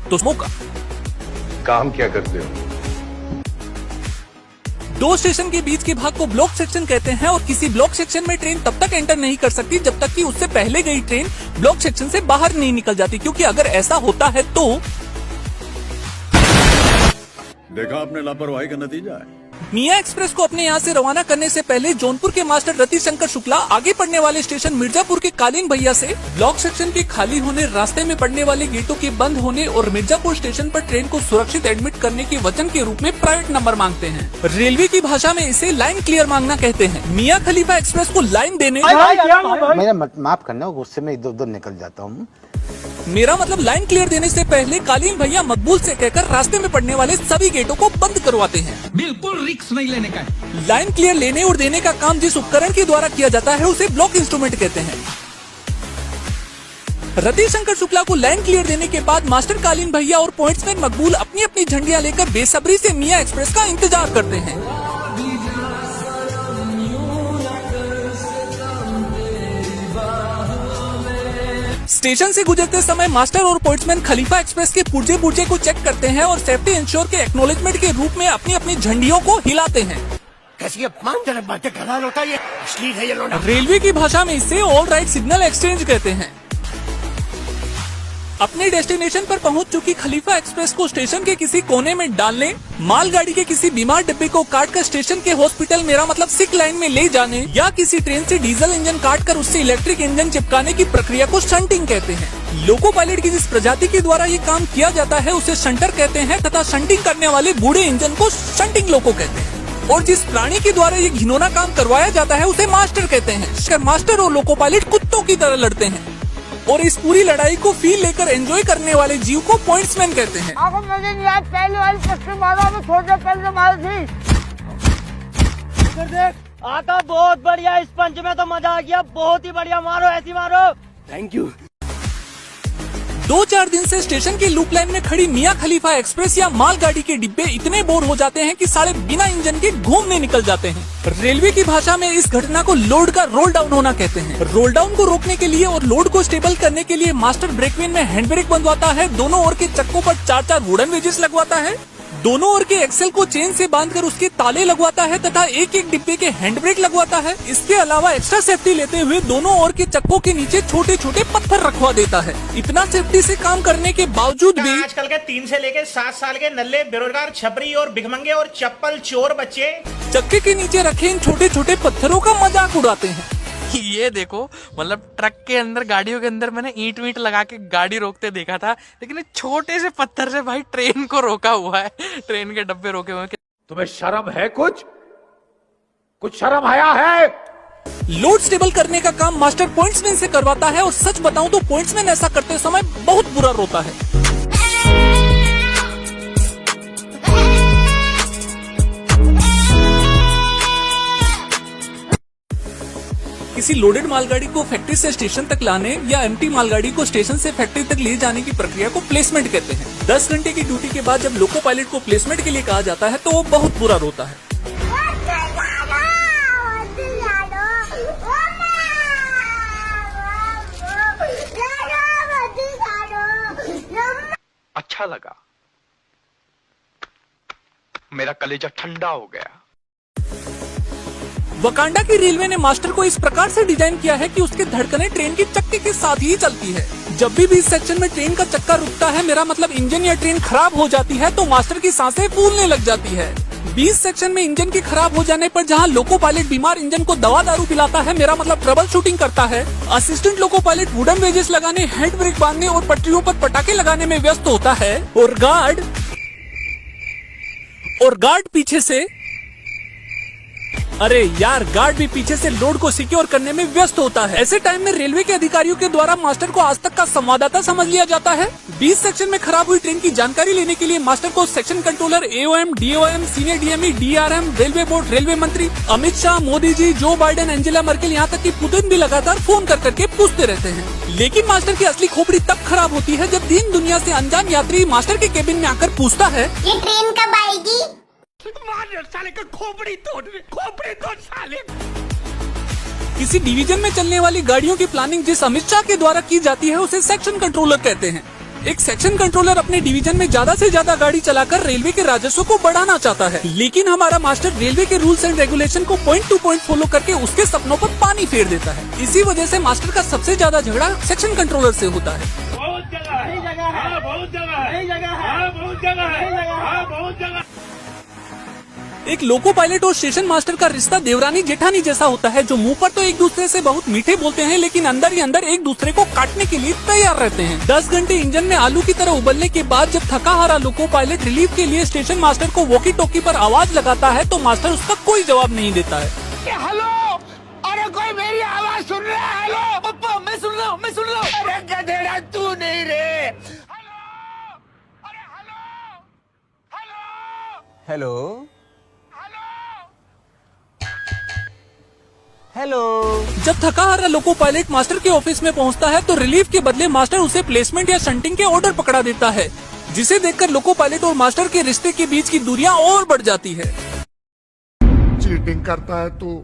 तो मौका। काम क्या करते हो? दो स्टेशन के बीच के भाग को ब्लॉक सेक्शन कहते हैं और किसी ब्लॉक सेक्शन में ट्रेन तब तक एंटर नहीं कर सकती जब तक कि उससे पहले गई ट्रेन ब्लॉक सेक्शन से बाहर नहीं निकल जाती, क्योंकि अगर ऐसा होता है तो देखा आपने लापरवाही का नतीजा है। मिया एक्सप्रेस को अपने यहाँ से रवाना करने से पहले जौनपुर के मास्टर रतिशंकर शुक्ला आगे पड़ने वाले स्टेशन मिर्जापुर के कालीन भैया से ब्लॉक सेक्शन के खाली होने, रास्ते में पड़ने वाले गेटों के बंद होने और मिर्जापुर स्टेशन पर ट्रेन को सुरक्षित एडमिट करने के वचन के रूप में प्राइवेट नंबर मांगते हैं। रेलवे की भाषा में इसे लाइन क्लियर मांगना कहते हैं। मियाँ खलीफा एक्सप्रेस को लाइन देने, मेरा माफ करना, गुस्से में इधर उधर निकल जाता हूँ। मेरा मतलब लाइन क्लियर देने से पहले कालीन भैया मकबूल से कहकर रास्ते में पड़ने वाले सभी गेटों को बंद करवाते हैं। बिल्कुल रिस्क नहीं लेने का। लाइन क्लियर लेने और देने का काम जिस उपकरण के द्वारा किया जाता है उसे ब्लॉक इंस्ट्रूमेंट कहते हैं। रतिशंकर शुक्ला को लाइन क्लियर देने के बाद मास्टर कालीन भैया और पॉइंट्समैन मकबूल अपनी अपनी झंडियां लेकर बेसब्री से मियाँ एक्सप्रेस का इंतजार करते हैं। स्टेशन से गुजरते समय मास्टर और पॉइंट्समैन खलीफा एक्सप्रेस के पुर्जे को चेक करते हैं और सेफ्टी इंश्योर के एक्नॉलेजमेंट के रूप में अपनी अपनी झंडियों को हिलाते हैं। कैसी अपमानजनक बातें कर रहा होता है ये, अश्लील है ये लोग। रेलवे की भाषा में इसे ऑल राइट सिग्नल एक्सचेंज कहते हैं। अपने डेस्टिनेशन पर पहुंच चुकी खलीफा एक्सप्रेस को स्टेशन के किसी कोने में डालने, मालगाड़ी के किसी बीमार डिब्बे को काटकर स्टेशन के हॉस्पिटल, मेरा मतलब सिक लाइन में ले जाने, या किसी ट्रेन से डीजल इंजन काटकर उससे इलेक्ट्रिक इंजन चिपकाने की प्रक्रिया को शंटिंग कहते हैं। लोको पायलट की जिस प्रजाति के द्वारा ये काम किया जाता है उसे शंटर कहते हैं तथा शंटिंग करने वाले बूढ़े इंजन को शंटिंग लोको कहते हैं। और जिस प्राणी के द्वारा ये घिनौना काम करवाया जाता है उसे मास्टर कहते हैं। मास्टर और लोको पायलट कुत्तों की तरह लड़ते हैं और इस पूरी लड़ाई को फील लेकर एंजॉय करने वाले जीव को पॉइंट्समैन कहते हैं। पहले वाली पट्टी मारा में थोड़ा पहले मारी थी। आका बहुत बढ़िया, इस पंच में तो मजा आ गया, बहुत ही बढ़िया, मारो ऐसी मारो। Thank you. 2-4 दिन से स्टेशन के लूप लाइन में खड़ी मियाँ खलीफा एक्सप्रेस या मालगाड़ी के डिब्बे इतने बोर हो जाते हैं कि साले बिना इंजन के घूमने निकल जाते हैं। रेलवे की भाषा में इस घटना को लोड का रोल डाउन होना कहते हैं। रोल डाउन को रोकने के लिए और लोड को स्टेबल करने के लिए मास्टर ब्रेकवेन में हैंड ब्रेक बंधवाता है, दोनों ओर के चक्कों पर 4-4 वुडन वेजेस लगवाता है, दोनों ओर के एक्सेल को चेन से बांधकर उसके ताले लगवाता है तथा एक एक डिब्बे के हैंड ब्रेक लगवाता है। इसके अलावा एक्स्ट्रा सेफ्टी लेते हुए दोनों ओर के चक्कों के नीचे छोटे छोटे पत्थर रखवा देता है। इतना सेफ्टी से काम करने के बावजूद भी आजकल के 3 से लेकर 7 साल के नल्ले बेरोजगार छपरी और भिखमंगे और चप्पल चोर बच्चे चक्के के नीचे रखे इन छोटे छोटे पत्थरों का मजाक उड़ाते हैं। ये देखो, मतलब ट्रक के अंदर, गाड़ियों के अंदर मैंने ईंट वींट लगा के गाड़ी रोकते देखा था, लेकिन छोटे से पत्थर से भाई ट्रेन को रोका हुआ है, ट्रेन के डब्बे रोके हुए हैं। तुम्हें शर्म है? कुछ शर्म आया है? लोड स्टेबल करने का काम मास्टर पॉइंट्समैन से करवाता है और सच बताऊं तो पॉइंट्समैन ऐसा करते समय बहुत बुरा रोता है। किसी लोडेड मालगाड़ी को फैक्ट्री से स्टेशन तक लाने या एम्प्टी मालगाड़ी को स्टेशन से फैक्ट्री तक ले जाने की प्रक्रिया को प्लेसमेंट कहते हैं। 10 घंटे की ड्यूटी के बाद जब लोको पायलट को प्लेसमेंट के लिए कहा जाता है तो वो बहुत बुरा रोता है। अच्छा लगा, मेरा कलेजा ठंडा हो गया। वकांडा की रेलवे ने मास्टर को इस प्रकार से डिजाइन किया है कि उसके धड़कने ट्रेन के चक्के के साथ ही चलती है। जब भी इस सेक्शन में ट्रेन का चक्का रुकता है, मेरा मतलब इंजन या ट्रेन खराब हो जाती है, तो मास्टर की सांसें फूलने लग जाती है। 20 सेक्शन में इंजन के खराब हो जाने पर जहां लोको पायलट बीमार इंजन को दवा दारू पिलाता है, मेरा मतलब ट्रबल शूटिंग करता है, assistant loco pilot wooden wages लगाने, हैंड ब्रेक बांधने और पटरियों पर पटाखे लगाने में व्यस्त होता है और गार्ड पीछे से, अरे यार, गार्ड भी पीछे से लोड को सिक्योर करने में व्यस्त होता है। ऐसे टाइम में रेलवे के अधिकारियों के द्वारा मास्टर को आज तक का संवाददाता समझ लिया जाता है। 20 सेक्शन में खराब हुई ट्रेन की जानकारी लेने के लिए मास्टर को section controller, AOM, DOM, senior DME, DRM, railway board, railway मंत्री Amit Shah, Modi ji, Joe Biden, Angela Merkel, यहाँ तक कि पुतिन भी लगातार फोन कर करके पूछते रहते हैं। लेकिन मास्टर की असली खोपड़ी तब खराब होती है जब दीन दुनिया से अनजान यात्री मास्टर के केबिन में आकर पूछता है, ये ट्रेन कब आएगी? साले का खोपड़ी तोड़ साले। किसी डिवीजन में चलने वाली गाड़ियों की प्लानिंग जिस अमित शाह के द्वारा की जाती है उसे सेक्शन कंट्रोलर कहते हैं। एक सेक्शन कंट्रोलर अपने डिवीजन में ज्यादा से ज्यादा गाड़ी चलाकर रेलवे के राजस्व को बढ़ाना चाहता है, लेकिन हमारा मास्टर रेलवे के रूल्स एंड रेगुलेशन को पॉइंट टू पॉइंट फॉलो करके उसके सपनों पर पानी फेर देता है। इसी वजह से मास्टर का सबसे ज्यादा झगड़ा सेक्शन कंट्रोलर से होता है। एक लोको पायलट और स्टेशन मास्टर का रिश्ता देवरानी जेठानी जैसा होता है, जो मुंह पर तो एक दूसरे से बहुत मीठे बोलते हैं, लेकिन अंदर ही अंदर एक दूसरे को काटने के लिए तैयार रहते हैं। 10 घंटे इंजन में आलू की तरह उबलने के बाद जब थका हारा लोको पायलट रिलीफ के लिए स्टेशन मास्टर को वॉकी टॉकी पर आवाज लगाता है, तो मास्टर उसका कोई जवाब नहीं देता है। हेलो, अरे कोई मेरी आवाज सुन रहा है? हेलो पप्पा, मैं सुन रहा हूँ, मैं सुन रहा हूँ। अरे गधेड़ा तू नहीं रे। हेलो, अरे हेलो, हेलो, हेलो जब थका हारा लोको पायलट मास्टर के ऑफिस में पहुंचता है, तो रिलीफ के बदले मास्टर उसे प्लेसमेंट या शंटिंग के ऑर्डर पकड़ा देता है, जिसे देखकर लोको पायलट और मास्टर के रिश्ते के बीच की दूरियां और बढ़ जाती है। चीटिंग करता है तू,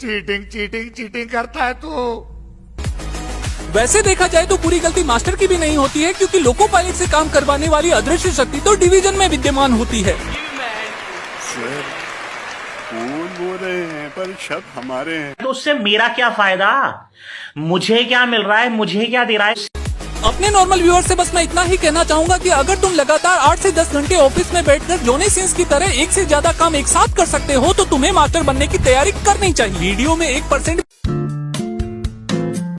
चीटिंग चीटिंग चीटिंग करता है तू। वैसे देखा जाए तो पूरी गलती मास्टर की भी नहीं होती है, क्योंकि लोको पायलट से काम करवाने वाली अदृश्य शक्ति तो डिवीजन में विद्यमान होती है। बोल रहे हैं पर शक हमारे हैं। तो उससे मेरा क्या फायदा? मुझे क्या मिल रहा है, मुझे क्या दे रहा है? अपने नॉर्मल व्यूअर से बस मैं इतना ही कहना चाहूंगा कि अगर तुम लगातार 8 से 10 घंटे ऑफिस में बैठकर जॉनी सिंस की तरह एक से ज्यादा काम एक साथ कर सकते हो, तो तुम्हें मास्टर बनने की तैयारी करनी चाहिए। वीडियो में 1%